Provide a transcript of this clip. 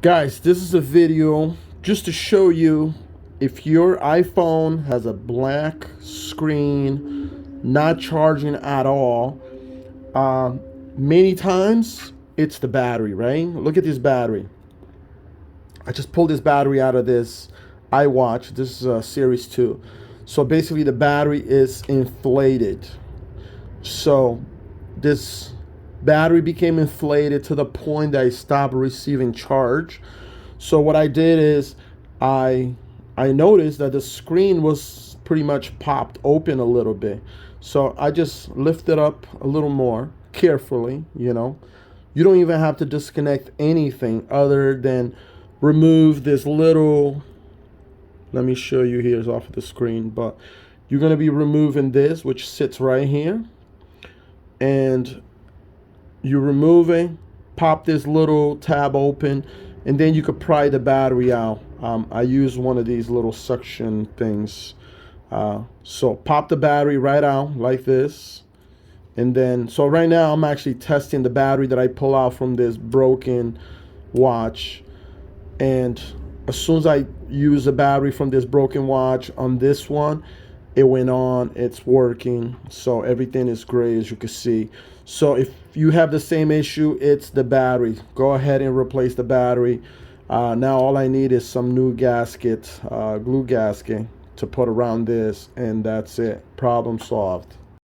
Guys, this is a video just to show you if your iPhone has a black screen, not charging at all. Uh, Many times it's the battery, right? Look at this battery. I just pulled this battery out of this iWatch. This is a Series 2. So basically the battery is inflated. So this battery became inflated to the point that I stopped receiving charge. So what I did is I noticed that the screen was pretty much popped open a little bit. So I just lifted up a little more carefully, you know. You don't even have to disconnect anything other than remove this little, let me show you here, it's off of the screen, but you're going to be removing this, which sits right here. And you're removing, pop this little tab open, and then you could pry the battery out. I use one of these little suction things. So pop the battery right out like this. And then, so right now I'm actually testing the battery that I pull out from this broken watch. And as soon as I use the battery from this broken watch on this one, it went on, it's working. So everything is great, as you can see. So if you have the same issue, it's the battery. Go ahead and replace the battery. Now all I need is some new gasket, glue gasket to put around this, and that's it. Problem solved.